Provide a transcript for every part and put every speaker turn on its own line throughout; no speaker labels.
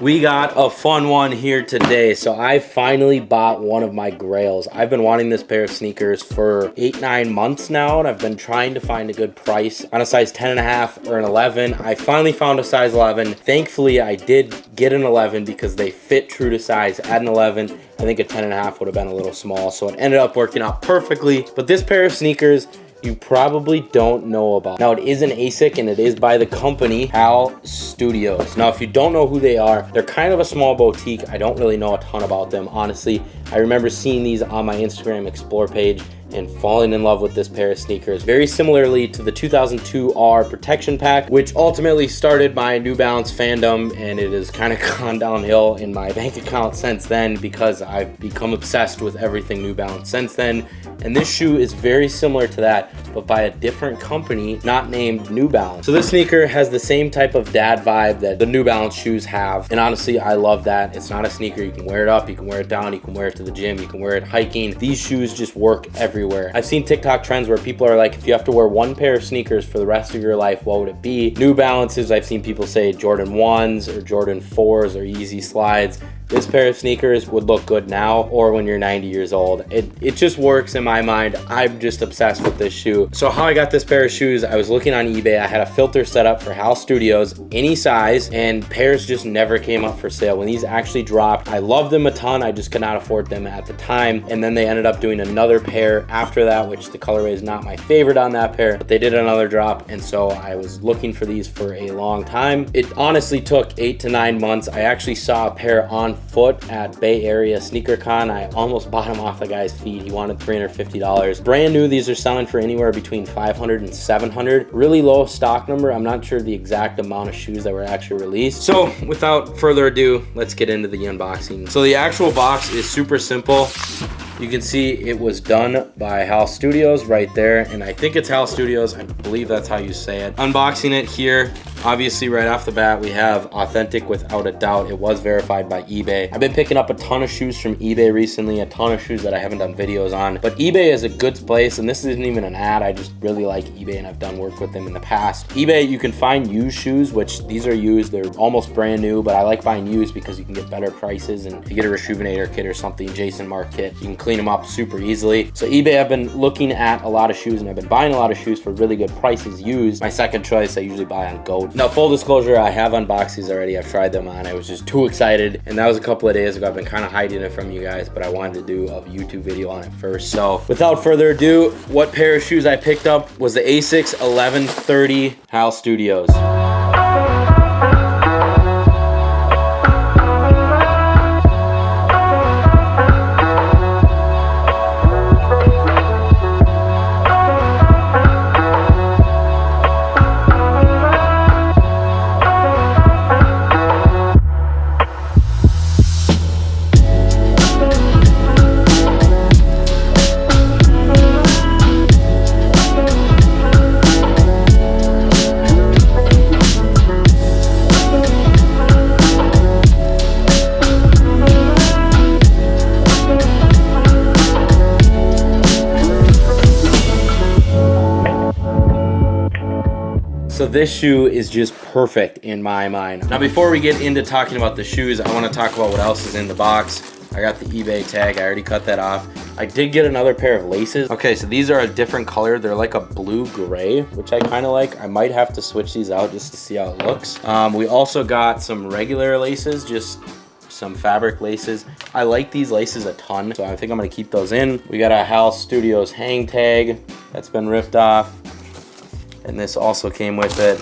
We got a fun one here today. So I finally bought one of my grails. I've been wanting this pair of sneakers for 8-9 months now, and I've been trying to find a good price on a size 10.5 or an 11. I finally found a size 11. Thankfully, I did get an 11 because they fit true to size at an 11. I think a 10.5 would have been a little small, so it ended up working out perfectly. But this pair of sneakers, you probably don't know about. Now, it is an ASIC and it is by the company HAL Studios. Now, if you don't know who they are, they're kind of a small boutique. I don't really know a ton about them, honestly. I remember seeing these on my Instagram Explore page and falling in love with this pair of sneakers. Very similarly to the 2002 R protection pack, which ultimately started my New Balance fandom, and it has kind of gone downhill in my bank account since then because I've become obsessed with everything New Balance since then. And this shoe is very similar to that, but by a different company, not named New Balance. So this sneaker has the same type of dad vibe that the New Balance shoes have. And honestly, I love that. It's not a sneaker. You can wear it up, you can wear it down, you can wear it to the gym, you can wear it hiking. These shoes just work everywhere. I've seen TikTok trends where people are like, if you have to wear one pair of sneakers for the rest of your life, what would it be? New Balances, I've seen people say Jordan 1s or Jordan 4s or Yeezy Slides. This pair of sneakers would look good now or when you're 90 years old. It just works in my mind. I'm just obsessed with this shoe. So how I got this pair of shoes, I was looking on eBay. I had a filter set up for HAL Studios, any size, and pairs just never came up for sale. When these actually dropped, I loved them a ton. I just could not afford them at the time. And then they ended up doing another pair after that, which the colorway is not my favorite on that pair, but they did another drop. And so I was looking for these for a long time. It honestly took 8 to 9 months. I actually saw a pair on foot at Bay Area Sneaker Con. I almost bought him off the guy's feet. He wanted $350. Brand new, these are selling for anywhere between $500 and $700. Really low stock number. I'm not sure the exact amount of shoes that were actually released. So without further ado, let's get into the unboxing. So the actual box is super simple. You can see it was done by HAL Studios right there, and I think it's HAL Studios. I believe that's how you say it. Unboxing it here, obviously right off the bat, we have authentic without a doubt. It was verified by eBay. I've been picking up a ton of shoes from eBay recently, a ton of shoes that I haven't done videos on, but eBay is a good place, and this isn't even an ad. I just really like eBay, and I've done work with them in the past. eBay, you can find used shoes, which these are used. They're almost brand new, but I like buying used because you can get better prices, and if you get a Rejuvenator kit or something, Jason Mark kit, you can clean them up super easily. So eBay, I've been looking at a lot of shoes, and I've been buying a lot of shoes for really good prices used. My second choice, I usually buy on GOAT. Now, full disclosure, I have unboxed these already. I've tried them on. I was just too excited, and that was a couple of days ago. I've been kind of hiding it from you guys, but I wanted to do a YouTube video on it first. So without further ado, what pair of shoes I picked up was the ASICS 1130 HAL Studios. So this shoe is just perfect in my mind. Now, before we get into talking about the shoes, I want to talk about what else is in the box. I got the eBay tag. I already cut that off. I did get another pair of laces. Okay, so these are a different color. They're like a blue-gray, which I kind of like. I might have to switch these out just to see how it looks. We also got some regular laces, just some fabric laces. I like these laces a ton, so I think I'm going to keep those in. We got a HAL Studios hang tag that's been ripped off, and this also came with it.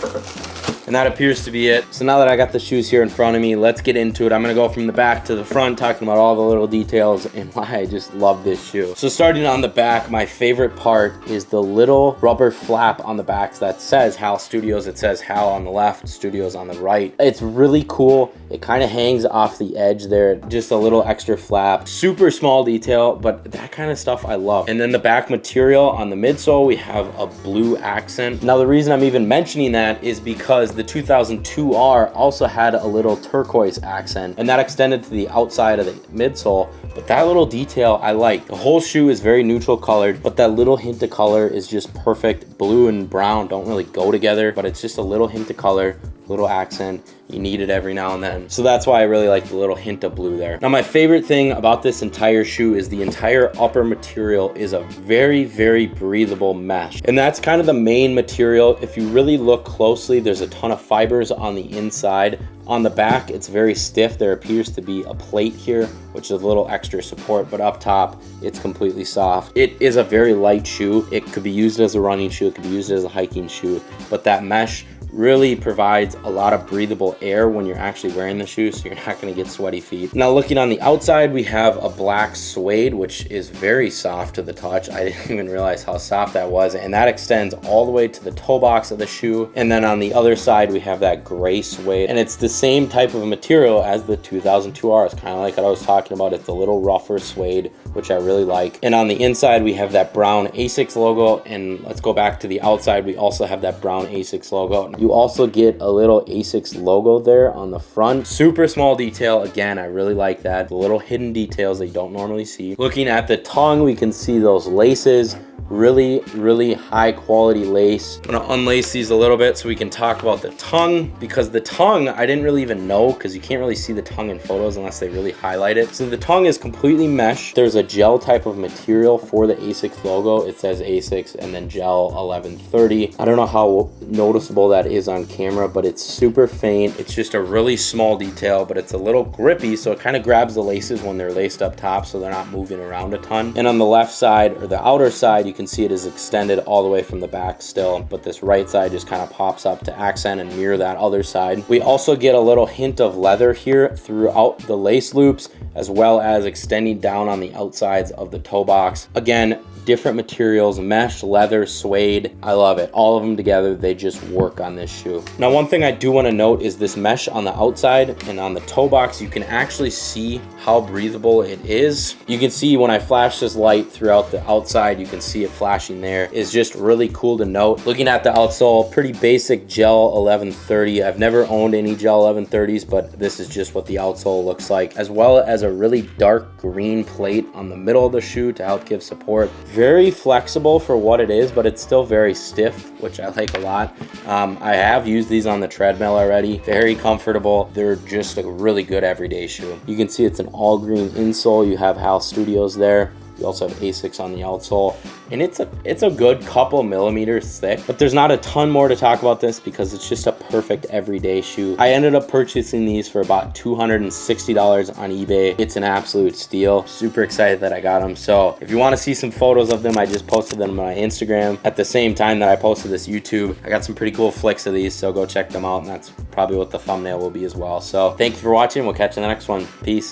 And that appears to be it. So now that I got the shoes here in front of me, let's get into it. I'm gonna go from the back to the front, talking about all the little details and why I just love this shoe. So starting on the back, my favorite part is the little rubber flap on the back that says HAL Studios. It says HAL on the left, Studios on the right. It's really cool. It kind of hangs off the edge there, just a little extra flap. Super small detail, but that kind of stuff I love. And then the back material on the midsole, we have a blue accent. Now the reason I'm even mentioning that is because the 2002 R also had a little turquoise accent, and that extended to the outside of the midsole. But that little detail I like. The whole shoe is very neutral colored, but that little hint of color is just perfect. Blue and brown don't really go together, but it's just a little hint of color. little accent. You need it every now and then. So that's why I really like the little hint of blue there. Now my favorite thing about this entire shoe is the entire upper material is a very, very breathable mesh. And that's kind of the main material. If you really look closely, there's a ton of fibers on the inside. On the back, it's very stiff. There appears to be a plate here, which is a little extra support, but up top, it's completely soft. It is a very light shoe. It could be used as a running shoe. It could be used as a hiking shoe, but that mesh really provides a lot of breathable air when you're actually wearing the shoe, so you're not going to get sweaty feet. Now looking on the outside, we have a black suede, which is very soft to the touch. I didn't even realize how soft that was, and that extends all the way to the toe box of the shoe. And then on the other side, we have that gray suede, and it's the same type of material as the 2002R. It's kind of like what I was talking about. It's a little rougher suede, which I really like. And on the inside, we have that brown ASICS logo, and let's go back to the outside. We also have that brown ASICS logo. You also get a little ASICS logo there on the front. Super small detail. Again, I really like that. The little hidden details that you don't normally see. Looking at the tongue, we can see those laces. Really, really high quality lace. I'm gonna unlace these a little bit so we can talk about the tongue, because the tongue, I didn't really even know, because you can't really see the tongue in photos unless they really highlight it. So the tongue is completely mesh. There's a gel type of material for the ASICS logo. It says ASICS and then gel 1130. I don't know how noticeable that is on camera, but it's super faint. It's just a really small detail, but it's a little grippy, so it kind of grabs the laces when they're laced up top so they're not moving around a ton. And on the left side, or the outer side, you can see it is extended all the way from the back still, but this right side just kind of pops up to accent and mirror that other side. We also get a little hint of leather here throughout the lace loops, as well as extending down on the outsides of the toe box. Again, different materials, mesh, leather, suede. I love it. All of them together, they just work on this shoe. Now, one thing I do want to note is this mesh on the outside and on the toe box, you can actually see how breathable it is. You can see when I flash this light throughout the outside, you can see it flashing there. It's just really cool to note. Looking at the outsole, pretty basic gel 1130. I've never owned any gel 1130s, but this is just what the outsole looks like, as well as a really dark green plate on the middle of the shoe to help give support. Very flexible for what it is, but it's still very stiff, which I like a lot. I have used these on the treadmill already. Very comfortable. They're just a really good everyday shoe. You can see it's an all green insole. You have Hal Studios there. You also have ASICS on the outsole, and it's a good couple millimeters thick, but there's not a ton more to talk about this because it's just a perfect everyday shoe. I ended up purchasing these for about $260 on eBay. It's an absolute steal. Super excited that I got them. So if you want to see some photos of them, I just posted them on my Instagram at the same time that I posted this YouTube. I got some pretty cool flicks of these, so go check them out, and that's probably what the thumbnail will be as well. So thank you for watching. We'll catch you in the next one. Peace.